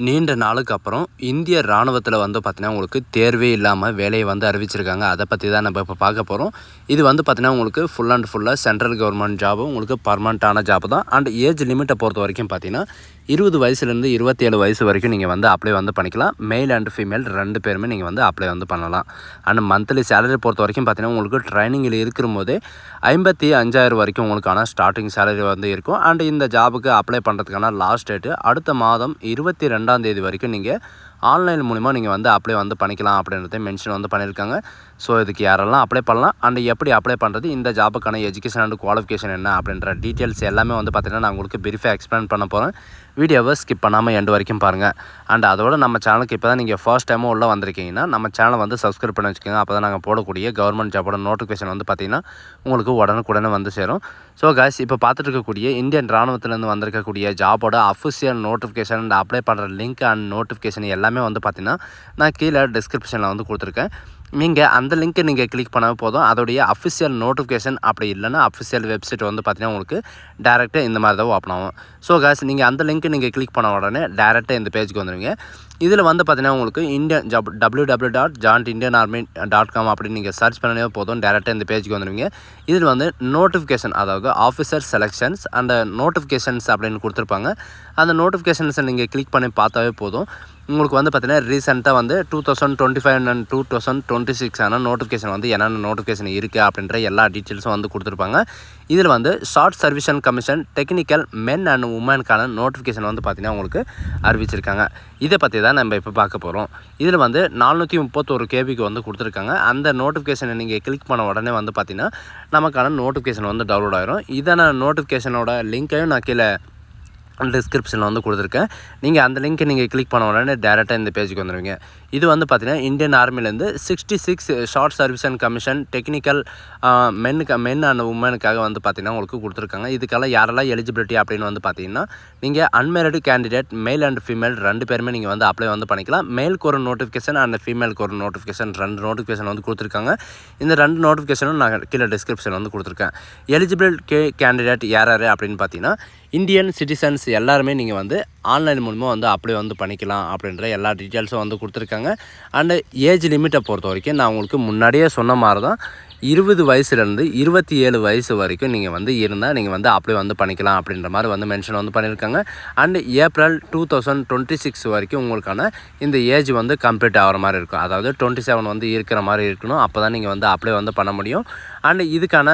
நீண்ட நாளுக்கு அப்புறம் இந்திய ராணுவத்தில் வந்து பார்த்தீங்கன்னா உங்களுக்கு தேர்வே இல்லாமல் வேலையை வந்து அறிவிச்சிருக்காங்க. அதை பற்றி தான் நம்ம இப்போ பார்க்க போகிறோம். இது வந்து பார்த்தீங்கன்னா உங்களுக்கு ஃபுல் அண்ட் ஃபுல்லாக சென்ட்ரல் கவர்மெண்ட் ஜாபு, உங்களுக்கு பர்மனெண்ட்டான ஜாப் தான். அண்ட் ஏஜ் லிமிட்டை பொறுத்த வரைக்கும் பார்த்தீங்கன்னா 20 வயசுலேருந்து 27 வயசு வரைக்கும் நீங்கள் வந்து அப்ளை வந்து பண்ணிக்கலாம். மேல் அண்ட் ஃபீமேல் 2 பேருமே நீங்கள் வந்து அப்ளை வந்து பண்ணலாம். அண்ட் மந்த்லி சேலரி பொறுத்த வரைக்கும் பார்த்தீங்கன்னா உங்களுக்கு ட்ரைனிங்கில் இருக்கும்போதே 55,000 வரைக்கும் உங்களுக்கான ஸ்டார்டிங் சேலரி வந்து இருக்கும். அண்ட் இந்த ஜாபுக்கு அப்ளை பண்ணுறதுக்கான லாஸ்ட் டேட்டு அடுத்த மாதம் 22ஆம் தேதி வரைக்கும் நீங்கள் ஆன்லைன் மூலிமா நீங்கள் வந்து அப்ளை வந்து பண்ணிக்கலாம் அப்படின்றத மென்ஷன் வந்து பண்ணியிருக்காங்க. ஸோ இதுக்கு யாரெல்லாம் அப்ளை பண்ணலாம் அண்ட் எப்படி அப்ளை பண்ணுறது, இந்த ஜாபுக்கான எஜுகேஷன் அண்ட் குவாலிஃபிகேஷன் என்ன அப்படின்ற டீட்டெயில்ஸ் எல்லாமே வந்து பார்த்திங்கன்னா நான் உங்களுக்கு பிரீஃபாக எக்ஸ்பிளைன் பண்ண போகிறேன். வீடியோவை ஸ்கிப் பண்ணாமல் எண்டு வரைக்கும் பாருங்கள். அண்ட் அதோட நம்ம சேனலுக்கு இப்போ தான் நீங்கள் ஃபர்ஸ்ட் டைமும் உள்ளே வந்திருக்கீங்கன்னா நம்ம சேனலை வந்து சப்ஸ்கிரைப் பண்ணி வச்சுக்கோங்க. அப்போ தான் நாங்கள் போடக்கூடிய கவர்மெண்ட் ஜாபோட நோட்டிஃபிகேஷன் வந்து பார்த்திங்கன்னா உங்களுக்கு உடனுக்குடனே வந்து சேரும். ஸோ காய்ஸ், இப்போ பார்த்துட்டு இருக்கக்கூடிய இந்தியன் ராணுவத்திலேருந்து வந்திருக்கக்கூடிய ஜாபோட அஃபிஷியல் நோட்டிஃபிகேஷன் அண்ட் அப்ளை பண்ணுற லிங்க் அண்ட் நோட்டிஃபிகேஷன் எல்லாமே வந்து பார்த்திங்கன்னா நான் கீழே டிஸ்கிரிப்ஷனில் வந்து கொடுத்துருக்கேன். நீங்கள் அந்த லிங்க்கை நீங்கள் கிளிக் பண்ணால் போதும். அதோடைய அஃபிஷியல் நோட்டிஃபிகேஷன் அப்படி இல்லைன்னா அஃபிஷியல் வெப்சைட் வந்து பார்த்திங்கன்னா உங்களுக்கு டேரெக்டாக இந்த மாதிரி தான் ஓப்பன் ஆகும். ஸோ காய்ஸ், நீங்கள் அந்த லிங்க்கை நீங்கள் கிளிக் பண்ண உடனே டேரெக்டாக இந்த பேஜுக்கு வந்துடுவீங்க. இதில் வந்து பார்த்திங்கன்னா உங்களுக்கு இந்தியன் ஜாப் www.jointindianarmy.com அப்படின்னு நீங்கள் சர்ச் பண்ணவே போதும். டேரெக்டாக இந்த பேஜுக்கு வந்துடுவீங்க. இதில் வந்து நோட்டிஃபிகேஷன், அதாவது ஆஃபீஸர் செலெக்ஷன்ஸ் அண்ட் நோட்டிஃபிகேஷன்ஸ் அப்படின்னு கொடுத்துருப்பாங்க. அந்த நோட்டிஃபிகேஷன்ஸை நீங்கள் கிளிக் பண்ணி பார்த்தாவே போதும். உங்களுக்கு வந்து பார்த்திங்கன்னா ரீசெண்டாக வந்து 2025 அண்ட் 2026 நோட்டிஃபிகேஷன் வந்து என்னென்ன நோட்டிஃபிகேஷன் இருக்குது அப்படின்ற எல்லா டீட்டெயில்ஸும் வந்து கொடுத்துருப்பாங்க. இதில் வந்து short service commission technical men and உமனுக்கான நோட்டிஃபிகேஷன் வந்து பார்த்திங்கன்னா உங்களுக்கு அறிவிச்சிருக்காங்க. இதை பற்றி தான் நம்ம இப்போ பார்க்க போகிறோம். இதில் வந்து 431 கேபிக்கு வந்து கொடுத்துருக்காங்க. அந்த நோட்டிஃபிகேஷனை நீங்கள் கிளிக் பண்ண உடனே வந்து பார்த்திங்கன்னா நமக்கான நோட்டிஃபிகேஷன் வந்து டவுன்லோட் ஆகிரும். இதான நோட்டிஃபிகேஷனோட லிங்க்கையும் நான் கீழே டிஸ்கிரிப்ஷனில் வந்து கொடுத்துருக்கேன். நீங்கள் அந்த லிங்க்கை நீங்கள் கிளிக் பண்ண உடனே டேரெக்டாக இந்த பேஜுக்கு வந்துடுவீங்க. இது வந்து பார்த்திங்கன்னா இந்தியன் ஆர்மிலேருந்து 66 short service and commission technical men and உமனுக்காக வந்து பார்த்திங்கன்னா உங்களுக்கு கொடுத்துருக்காங்க. இதுக்கெல்லாம் யாரெல்லாம் எலிஜிபிலிட்டி அப்படின்னு வந்து பார்த்திங்கன்னா நீங்கள் unmarried candidate male and female 2 பேருமே நீங்கள் வந்து அப்ளை வந்து பண்ணிக்கலாம். மேலுக்கு ஒரு நோட்டிஃபிகேஷன் அண்ட் ஃபீமேலுக்கு ஒரு நோட்டிஃபிகேஷன் 2 நோட்டிஃபிகேஷன் வந்து கொடுத்துருக்காங்க. இந்த 2 நோட்டிஃபிகேஷனும் நான் கீழே டிஸ்கிரிப்ஷன் வந்து கொடுத்துருக்கேன். எலிஜிபிள் கேண்டிடேட் யார் அப்படின்னு பார்த்தீங்கன்னா இந்தியன் சிட்டிசன்ஸ் எல்லாருமே நீங்கள் வந்து ஆன்லைன் மூலமாக வந்து அப்ளை வந்து பண்ணிக்கலாம் அப்படின்ற எல்லா டீட்டெயில்ஸும் வந்து கொடுத்துருக்காங்க. அண்டு ஏஜ் லிமிட்டை பொறுத்த வரைக்கும் நான் உங்களுக்கு முன்னாடியே சொன்ன மாதிரி தான் 20 வயசுலேருந்து 27 வயசு வரைக்கும் நீங்கள் வந்து இருந்தால் நீங்கள் வந்து அப்ளை வந்து பண்ணிக்கலாம் அப்படின்ற மாதிரி வந்து மென்ஷன் வந்து பண்ணியிருக்காங்க. அண்டு ஏப்ரல் 2026 வரைக்கும் உங்களுக்கான இந்த ஏஜ் வந்து கம்ப்ளீட் ஆகிற மாதிரி இருக்கும். அதாவது 27 வந்து இருக்கிற மாதிரி இருக்கணும். அப்போ தான் நீங்கள் வந்து அப்ளை வந்து பண்ண முடியும். அண்டு இதுக்கான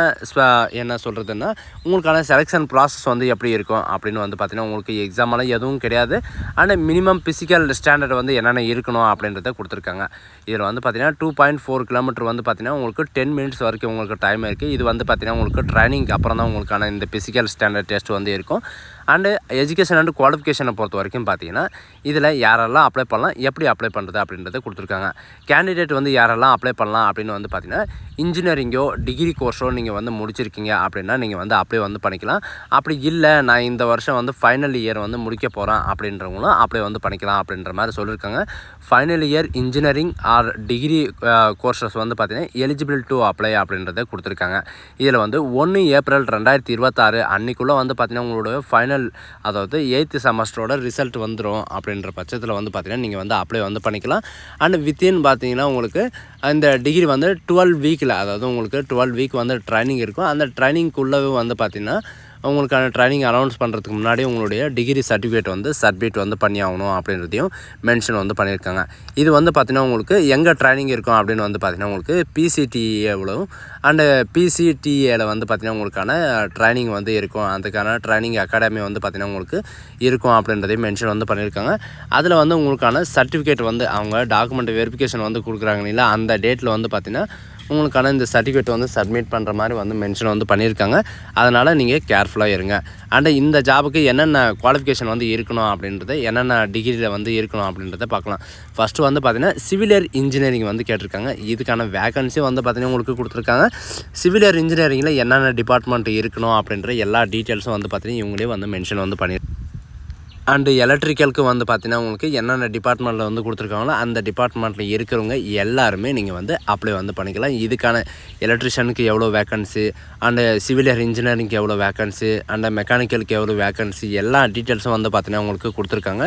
என்ன சொல்கிறதுன்னா உங்களுக்கான செலெக்ஷன் ப்ராசஸ் வந்து எப்படி இருக்கும் அப்படின்னு வந்து பார்த்திங்கன்னா உங்களுக்கு எக்ஸாமெல்லாம் எதுவும் கிடையாது. அண்டு மினிமம் ஃபிசிக்கல் ஸ்டாண்டர்ட் வந்து என்னென்ன இருக்கணும் அப்படின்றத கொடுத்துருக்காங்க. இதில் வந்து பார்த்திங்கன்னா 2.4 கிலோமீட்டர் வந்து பார்த்திங்கன்னா உங்களுக்கு 10 மினிட்ஸ் வரைக்கும் உங்களுக்கு டைம் இருக்குது. இது வந்து பார்த்திங்கன்னா உங்களுக்கு ட்ரைனிங் அப்புறம் தான் உங்களுக்கான இந்த ஃபிசிக்கல் ஸ்டாண்டர்ட் டெஸ்ட் வந்து இருக்கும். அண்டு எஜுகேஷன் அண்ட் குவாலிஃபிகேஷனை பொறுத்த வரைக்கும் பார்த்தீங்கன்னா இதில் யாரெல்லாம் அப்ளை பண்ணலாம், எப்படி அப்ளை பண்ணுறது அப்படின்றத கொடுத்துருக்காங்க. கேண்டிடேட் வந்து யாரெல்லாம் அப்ளை பண்ணலாம் அப்படின்னு வந்து பார்த்திங்கன்னா இன்ஜினியரிங்கோ டிகிரி கோர்ஸோ நீங்கள் வந்து முடிச்சிருக்கீங்க அப்படின்னா நீங்கள் வந்து அப்ளை வந்து பண்ணிக்கலாம். அப்படி இல்லை நான் இந்த வருஷம் வந்து ஃபைனல் இயர் வந்து முடிக்க போகிறேன் அப்படின்றவங்களும் அப்ளை வந்து பண்ணிக்கலாம் அப்படின்ற மாதிரி சொல்லியிருக்காங்க. Final year engineering or degree courses வந்து பார்த்திங்கன்னா எலிஜிபிள் டு அப்ளை அப்படின்றத கொடுத்துருக்காங்க. இதில் வந்து 1 ஏப்ரல் 2026 அன்றைக்குள்ளே வந்து பார்த்திங்கன்னா உங்களோட ஃபைனல் அதாவது 8th செமஸ்டரோட ரிசல்ட் வந்துடும் அப்படின்ற பட்சத்தில் வந்து பார்த்திங்கன்னா நீங்கள் வந்து அப்ளை வந்து பண்ணிக்கலாம். அண்ட் வித்தின் பார்த்திங்கன்னா உங்களுக்கு இந்த டிகிரி வந்து 12 வீக்கில், அதாவது உங்களுக்கு 12 வீக் வந்து ட்ரைனிங் இருக்கும். அந்த ட்ரைனிங்குள்ளவே வந்து பார்த்திங்கன்னா உங்களுக்கான ட்ரைனிங் அனௌன்ஸ் பண்ணுறதுக்கு முன்னாடி உங்களுடைய டிகிரி சர்டிஃபிகேட் வந்து சப்மிட் வந்து பண்ணி ஆகணும் அப்படின்றதையும் மென்ஷன் வந்து பண்ணியிருக்காங்க. இது வந்து பார்த்திங்கன்னா உங்களுக்கு எங்கே ட்ரைனிங் இருக்கும் அப்படின்னு வந்து பார்த்திங்கன்னா உங்களுக்கு PCTAவிலும் அண்டு PCTAவில் வந்து பார்த்திங்கன்னா உங்களுக்கான ட்ரைனிங் வந்து இருக்கும். அதுக்கான ட்ரைனிங் அகாடமி வந்து பார்த்திங்கன்னா உங்களுக்கு இருக்கும் அப்படின்றதையும் மென்ஷன் வந்து பண்ணியிருக்காங்க. அதில் வந்து உங்களுக்கான சர்டிஃபிகேட் வந்து அவங்க டாக்குமெண்ட் வெரிஃபிகேஷன் வந்து கொடுக்குறாங்க இல்லைங்களா, அந்த டேட்டில் வந்து பார்த்திங்கன்னா உங்களுக்கான இந்த சர்டிஃபிகேட் வந்து சப்மிட் பண்ணுற மாதிரி வந்து மென்ஷன் வந்து பண்ணியிருக்காங்க. அதனால் நீங்கள் கேர்ஃபுல்லாக இருங்க. அண்டு இந்த ஜாபுக்கு என்னென்ன குவாலிஃபிகேஷன் வந்து இருக்கணும் அப்படின்றத, என்னென்ன டிகிரியில் வந்து இருக்கணும் அப்படின்றத பார்க்கலாம். ஃபஸ்ட்டு வந்து பார்த்திங்கன்னா சிவிலியர் இன்ஜினியரிங் வந்து கேட்டிருக்காங்க. இதுக்கான வேகன்சி வந்து பார்த்திங்கன்னா உங்களுக்கு கொடுத்துருக்காங்க. சிவிலியர் இன்ஜினியரிங்கில் என்னென்ன டிபார்ட்மெண்ட் இருக்கணும் அப்படின்ற எல்லா டீட்டெயில்ஸும் வந்து பார்த்திங்கன்னா இவங்களே வந்து மென்ஷன் வந்து பண்ணியிருக்காங்க. அண்டு எலக்ட்ரிக்கலுக்கு வந்து பார்த்தீங்கன்னா உங்களுக்கு என்னென்ன டிபார்ட்மெண்ட்டில் வந்து கொடுத்துருக்காங்களோ அந்த டிபார்ட்மெண்ட்டில் இருக்கிறவங்க எல்லாருமே நீங்கள் வந்து அப்ளை வந்து பண்ணிக்கலாம். இதுக்கான எலக்ட்ரிஷியனுக்கு எவ்வளோ வேக்கன்சி, அண்டு சிவில் இன்ஜினியரிங்க்கு எவ்வளோ வேக்கன்சி, அண்டு மெக்கானிக்கலுக்கு எவ்வளோ வேக்கன்சி, எல்லா டீட்டெயில்ஸும் வந்து பார்த்தீங்கன்னா உங்களுக்கு கொடுத்துருக்காங்க.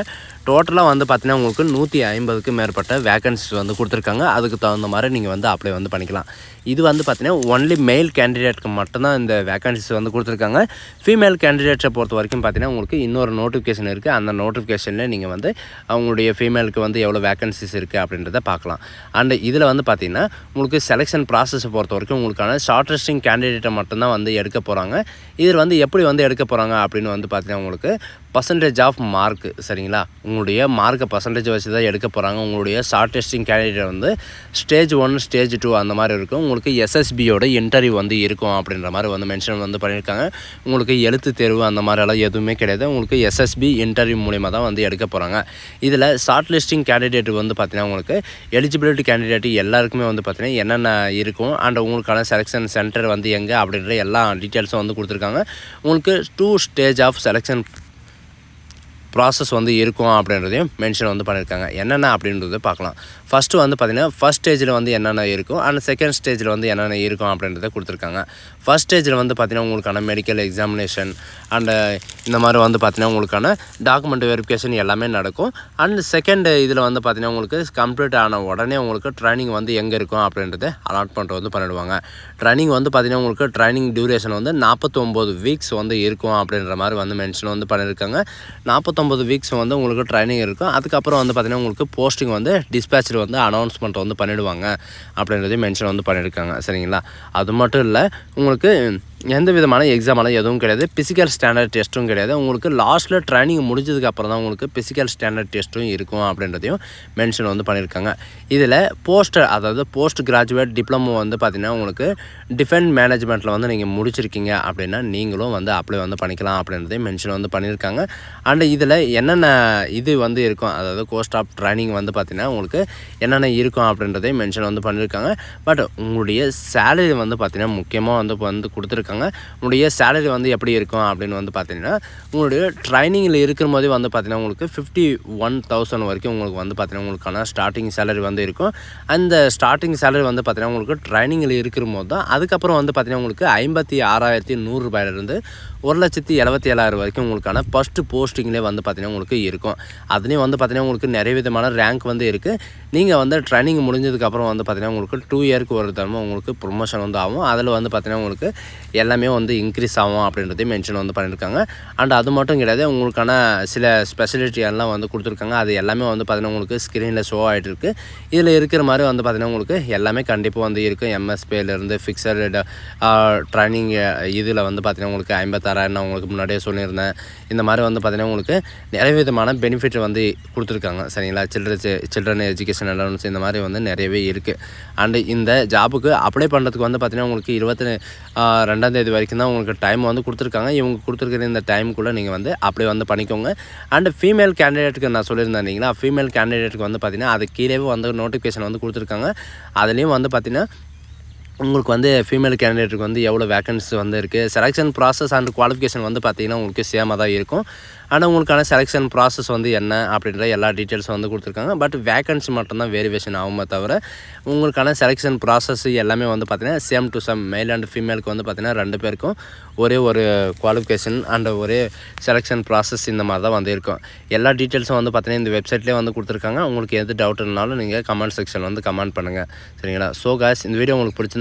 டோட்டலாக வந்து பார்த்தீங்கன்னா உங்களுக்கு 150க்கு மேற்பட்ட வேக்கன்சிஸ் வந்து கொடுத்துருக்காங்க. அதுக்கு தகுந்த மாதிரி நீங்கள் வந்து அப்ளை வந்து பண்ணிக்கலாம். இது வந்து பார்த்தீங்கன்னா ஒன்லி மெயில் கேண்டிடேட்க்கு மட்டும்தான் இந்த வேக்கன்சிஸ் வந்து கொடுத்துருக்காங்க. ஃபீமேல் கேண்டிடேட்ஸை பொறுத்த வரைக்கும் பார்த்தீங்கன்னா உங்களுக்கு இன்னொரு நோட்டிஃபிகேஷன் இருக்குது. அந்த நோட்டிஃபிகேஷனில் நீங்கள் வந்து அவங்களுடைய ஃபீமேலுக்கு வந்து எவ்வளோ வேக்கன்சிஸ் இருக்குது அப்படின்றத பார்க்கலாம். அண்ட் இதில் வந்து பார்த்தீங்கன்னா உங்களுக்கு செலெக்ஷன் ப்ராசஸை பொறுத்த வரைக்கும் உங்களுக்கான ஷார்ட்லிஸ்டிங் கேண்டிடேட்டை மட்டும்தான் வந்து எடுக்க போகிறாங்க. இதில் வந்து எப்படி வந்து எடுக்க போகிறாங்க அப்படின்னு வந்து பார்த்தீங்கன்னா உங்களுக்கு பர்சன்டேஜ் ஆஃப் மார்க், சரிங்களா, உங்களுடைய மார்க்கை பர்சன்டேஜ் வச்சு தான் எடுக்க போகிறாங்க. உங்களுடைய ஷார்ட் டெஸ்டிங் கேண்டிடேட் வந்து ஸ்டேஜ் 1 ஸ்டேஜ் 2 அந்த மாதிரி இருக்கும். உங்களுக்கு எஸ்எஸ்பியோட இன்டர்வியூ வந்து இருக்கும் அப்படின்ற மாதிரி வந்து மென்ஷன் வந்து பண்ணியிருக்காங்க. உங்களுக்கு எழுத்து தேர்வு அந்த மாதிரிலாம் எதுவுமே கிடையாது. உங்களுக்கு எஸ்எஸ்பி இன்டர்வியூ மூலிமா தான் வந்து எடுக்க போகிறாங்க. இதில் ஷார்ட் லிஸ்டிங் கேண்டிடேட் வந்து பார்த்தீங்கன்னா உங்களுக்கு எலிஜிபிலிட்டி கேண்டிடேட் எல்லாருக்குமே வந்து பார்த்தீங்கன்னா என்னென்ன இருக்கும் அண்ட் உங்களுக்கான செலெக்ஷன் சென்டர் வந்து எங்கே அப்படின்ற எல்லா டீட்டெயில்ஸும் வந்து கொடுத்துருக்காங்க. உங்களுக்கு 2 ஸ்டேஜ் ஆஃப் செலெக்ஷன் ப்ராசஸ் வந்து இருக்கும் அப்படின்றதையும் மென்ஷன் வந்து பண்ணியிருக்காங்க. என்னென்ன அப்படின்றத பார்க்கலாம். ஃபஸ்ட்டு வந்து பார்த்திங்கன்னா ஃபஸ்ட் ஸ்டேஜில் வந்து என்னென்ன இருக்கும் அண்ட் செகண்ட் ஸ்டேஜில் வந்து என்னென்ன இருக்கும் அப்படின்றத கொடுத்துருக்காங்க. ஃபஸ்ட் ஸ்டேஜில் வந்து பார்த்திங்கன்னா உங்களுக்கான மெடிக்கல் எக்ஸாமினேஷன் அண்டு இந்த மாதிரி வந்து பார்த்திங்கன்னா உங்களுக்கான டாக்குமெண்ட் வெரிஃபிகேஷன் எல்லாமே நடக்கும். அண்ட் செகண்ட் இதில் வந்து பார்த்திங்கன்னா உங்களுக்கு கம்ப்ளீட் ஆன உடனே உங்களுக்கு ட்ரைனிங் வந்து எங்கே இருக்கும் அப்படின்றத அலாட்மெண்ட் வந்து பண்ணிடுவாங்க. ட்ரைனிங் வந்து பார்த்திங்கன்னா உங்களுக்கு ட்ரைனிங் டியூரேஷன் வந்து 49 வீக்ஸ் வந்து இருக்கும் அப்படின்ற மாதிரி வந்து மென்ஷன் வந்து பண்ணியிருக்காங்க. 49 வீக்ஸ் வந்து உங்களுக்கு ட்ரைனிங் இருக்கும். அதுக்கப்புறம் வந்து பார்த்திங்கன்னா உங்களுக்கு போஸ்டிங் வந்து டிஸ்பேச்சில் வந்து அனௌன்ஸ்மெண்ட் வந்து பண்ணிவிடுவாங்க அப்படின்றதையும் மென்ஷன் வந்து பண்ணியிருக்காங்க. சரிங்களா, அது மட்டும் இல்லை உங்களுக்கு எந்த விதமான எக்ஸாமெல்லாம் எதுவும் கிடையாது. ஃபிசிக்கல் ஸ்டாண்டர்ட் டெஸ்ட்டும் கிடையாது. உங்களுக்கு லாஸ்ட்டில் ட்ரைனிங் முடிஞ்சதுக்கு அப்புறம் தான் உங்களுக்கு ஃபிசிக்கல் ஸ்டாண்டர்ட் டெஸ்ட்டும் இருக்கும் அப்படின்றதையும் மென்ஷன் வந்து பண்ணியிருக்காங்க. இதில் அதாவது போஸ்ட் கிராஜுவேட் டிப்ளமோ வந்து பார்த்திங்கன்னா உங்களுக்கு டிஃபென்ஸ் மேனேஜ்மெண்ட்டில் வந்து நீங்கள் முடிச்சிருக்கீங்க அப்படின்னா நீங்களும் வந்து அப்ளை வந்து பண்ணிக்கலாம் அப்படின்றதையும் மென்ஷன் வந்து பண்ணியிருக்காங்க. அண்ட் இதில் என்னென்ன இது வந்து இருக்கும், அதாவது கோஸ்ட் ஆஃப் ட்ரைனிங் வந்து பார்த்திங்கன்னா உங்களுக்கு என்னென்ன இருக்கும் அப்படின்றதையும் மென்ஷன் வந்து பண்ணியிருக்காங்க. பட் உங்களுடைய சேலரி வந்து பார்த்திங்கன்னா முக்கியமாக வந்து கொடுத்துருக்காங்க. உங்களுடைய சேலரி வந்து எப்படி இருக்கும் அப்படின்னு வந்து பார்த்தீங்கன்னா உங்களுடைய ட்ரைனிங்கில் இருக்கிற போதே வந்து பார்த்தீங்கன்னா உங்களுக்கு 51,000 வரைக்கும் உங்களுக்கு வந்து பார்த்தீங்கன்னா உங்களுக்கான ஸ்டார்டிங் சேலரி வந்து இருக்கும். அந்த ஸ்டார்டிங் சேலரி வந்து பார்த்தீங்கன்னா உங்களுக்கு ட்ரைனிங்கில் இருக்கிற போது தான். அதுக்கப்புறம் வந்து பார்த்தீங்கன்னா உங்களுக்கு 56,100 ரூபாயிலிருந்து 1,77,000 வரைக்கும் உங்களுக்கான ஃபஸ்ட்டு போஸ்டிங்லேயே வந்து பார்த்தீங்கன்னா உங்களுக்கு இருக்கும். அதுலேயும் வந்து பார்த்தீங்கன்னா உங்களுக்கு நிறைய விதமான ரேங்க் வந்து இருக்குது. நீங்கள் வந்து ட்ரைனிங் முடிஞ்சதுக்கப்புறம் வந்து பார்த்தீங்கன்னா உங்களுக்கு 2 இயருக்கு ஒரு தரமா உங்களுக்கு ப்ரொமோஷன் வந்து ஆகும். அதில் வந்து பார்த்தீங்கன்னா உங்களுக்கு எல்லாமே வந்து இன்க்ரீஸ் ஆகும் அப்படின்றதையும் மென்ஷன் வந்து பண்ணியிருக்காங்க. அண்ட் அது மட்டும் கிடையாது, உங்களுக்கான சில ஸ்பெஷலிட்டி எல்லாம் வந்து கொடுத்துருக்காங்க. அது எல்லாமே வந்து பார்த்தீங்கன்னா உங்களுக்கு ஸ்க்ரீனில் ஷோ ஆகிட்டு இருக்குது. இதில் இருக்கிற மாதிரி வந்து பார்த்தீங்கன்னா உங்களுக்கு எல்லாமே கண்டிப்பாக வந்து இருக்குது. எம்எஸ்பியிலேருந்து ஃபிக்ஸடு ட்ரைனிங் இதில் வந்து பார்த்தீங்கன்னா உங்களுக்கு 56,000 நான் உங்களுக்கு முன்னாடியே சொல்லியிருந்தேன். இந்த மாதிரி வந்து பார்த்தீங்கன்னா உங்களுக்கு நிறைய விதமான பெனிஃபிட் வந்து கொடுத்துருக்காங்க. சரிங்களா, சில்ட்ரன் எஜுகேஷன் அலவன்ஸ் இந்த மாதிரி வந்து நிறையவே இருக்குது. அண்டு இந்த ஜாபுக்கு அப்ளை பண்ணுறதுக்கு வந்து பார்த்தீங்கன்னா உங்களுக்கு 22ஆம் தேதி வரைக்கும் தான் உங்களுக்கு டைம் வந்து கொடுத்துருக்காங்க. இவங்க கொடுத்துருக்கிற இந்த டைமுக்குள்ளே நீங்கள் வந்து அப்ளை வந்து பண்ணிக்கோங்க. அண்டு ஃபீமேல் கேண்டிடேட்டுக்கு நான் சொல்லியிருந்தேன் இல்லைங்களா, ஃபீமேல் கேண்டிடேட்டுக்கு வந்து பார்த்திங்கன்னா அது கீழே வந்து நோட்டிஃபிகேஷன் வந்து கொடுத்துருக்காங்க. அதுலேயும் வந்து பார்த்திங்கன்னா உங்களுக்கு வந்து ஃபீமேல் கேண்டிடேட்டுக்கு வந்து எவ்வளோ வேக்கன்சி வந்து இருக்குது. செலெக்ஷன் ப்ராசஸ் அண்ட் குவாலிஃபிகேஷன் வந்து பார்த்திங்கன்னா உங்களுக்கு சேமாக தான் இருக்கும். ஆனால் உங்களுக்கான செலெக்ஷன் ப்ராசஸ் வந்து என்ன அப்படின்ற எல்லா டீட்டெயில்ஸும் வந்து கொடுத்துருக்காங்க. பட் வேக்கன்சி மட்டும்தான் வேரியேஷன் ஆகுமே தவிர உங்களுக்கான செலெக்ஷன் ப்ராசஸ் எல்லாமே வந்து பார்த்திங்கன்னா same to same. Male and ஃபீமேலுக்கு வந்து பார்த்திங்கன்னா 2 பேருக்கும் ஒரே ஒரு குவாலிஃபிகேஷன் அண்ட் ஒரே செலெக்ஷன் ப்ராசஸ் இந்த மாதிரி தான் வந்து இருக்கும். எல்லா டீட்டெயில்ஸும் வந்து பார்த்திங்கன்னா இந்த வெப்சைட்லேயே வந்து கொடுத்துருக்காங்க. உங்களுக்கு எது டவுட் இருந்தாலும் நீங்கள் கமெண்ட் செக்ஷன் வந்து கமெண்ட் பண்ணுங்கள். சரிங்களா. ஸோ காய்ஸ், இந்த வீடியோ உங்களுக்கு பிடிச்சிருந்தா